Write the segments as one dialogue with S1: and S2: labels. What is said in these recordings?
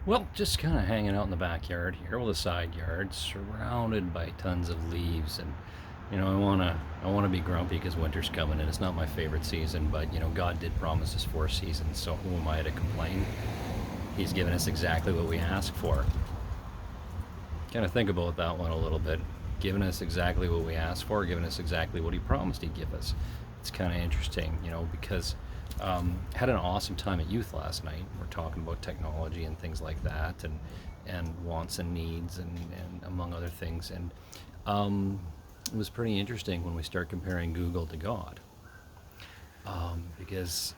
S1: Well, just kind of hanging out in the backyard here with a side yard, surrounded by tons of leaves, and I wanna be grumpy because winter's coming, and it's not my favorite season. But God did promise us 4 seasons, so who am I to complain? He's given us exactly what we asked for. Kind of think about that one a little bit. Giving us exactly what we asked for, giving us exactly what He promised He'd give us. It's kind of interesting, because had an awesome time at youth last night. We're talking about technology and things like that, and wants and needs, and among other things. And it was pretty interesting when we start comparing Google to God, because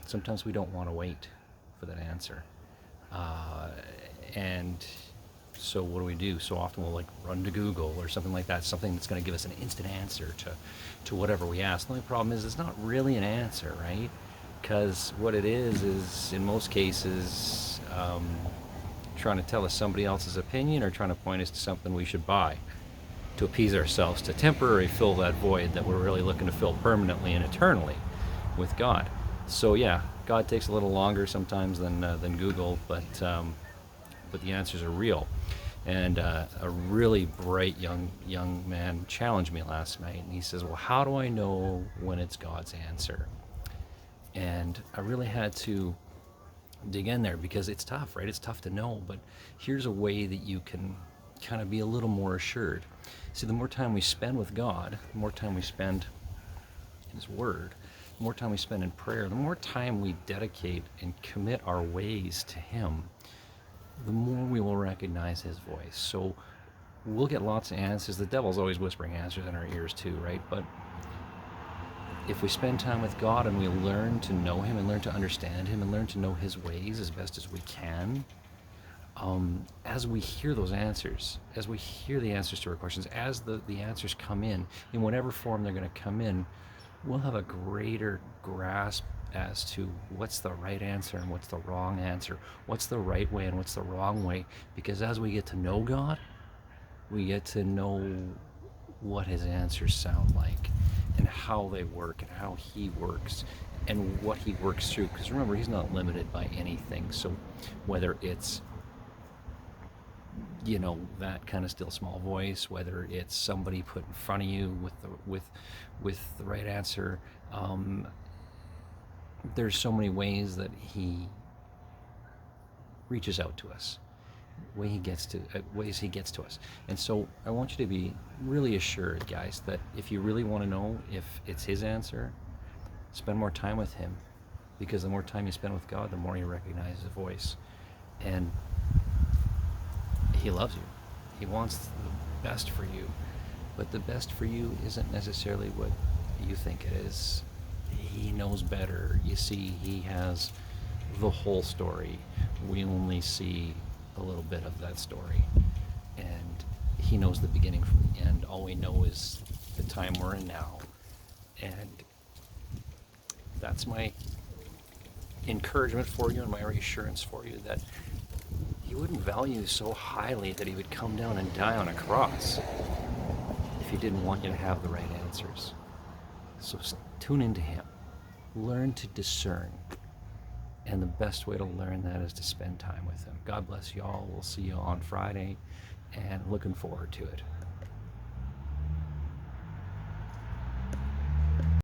S1: sometimes we don't want to wait for that answer. Uh, and so what do? So often we'll like run to Google or something like that, something that's going to give us an instant answer to whatever we ask. The only problem is it's not really an answer, right? Because what it is in most cases trying to tell us somebody else's opinion or trying to point us to something we should buy to appease ourselves, to temporarily fill that void that we're really looking to fill permanently and eternally with God. So yeah, God takes a little longer sometimes than Google, but the answers are real. And a really bright young man challenged me last night, and he says, "Well, how do I know when it's God's answer?" And I really had to dig in there because it's tough, right? It's tough to know, but here's a way that you can kind of be a little more assured. See, the more time we spend with God, the more time we spend in His Word, the more time we spend in prayer, the more time we dedicate and commit our ways to Him, the more we will recognize His voice. So we'll get lots of answers. The devil's always whispering answers in our ears too, right? But if we spend time with God and we learn to know Him and learn to understand Him and learn to know His ways as best as we can, as we hear those answers, as we hear the answers to our questions, as the answers come in whatever form they're going to come in, we'll have a greater grasp as to what's the right answer and what's the wrong answer, what's the right way and what's the wrong way. Because as we get to know God, we get to know what His answers sound like and how they work and how He works and what He works through. Because remember, He's not limited by anything. So whether it's that kind of still small voice, whether it's somebody put in front of you with the right answer, there's so many ways that He reaches out to us, ways He gets to us. And so I want you to be really assured, guys, that if you really want to know if it's His answer, spend more time with Him, because the more time you spend with God, the more you recognize His voice. And He loves you. He wants the best for you. But the best for you isn't necessarily what you think it is. He knows better. You see, He has the whole story. We only see a little bit of that story. And He knows the beginning from the end. All we know is the time we're in now. And that's my encouragement for you and my reassurance for you that He wouldn't value you so highly that He would come down and die on a cross if He didn't want you to have the right answers. So tune into Him. Learn to discern. And the best way to learn that is to spend time with Him. God bless you all. We'll see you on Friday, and looking forward to it.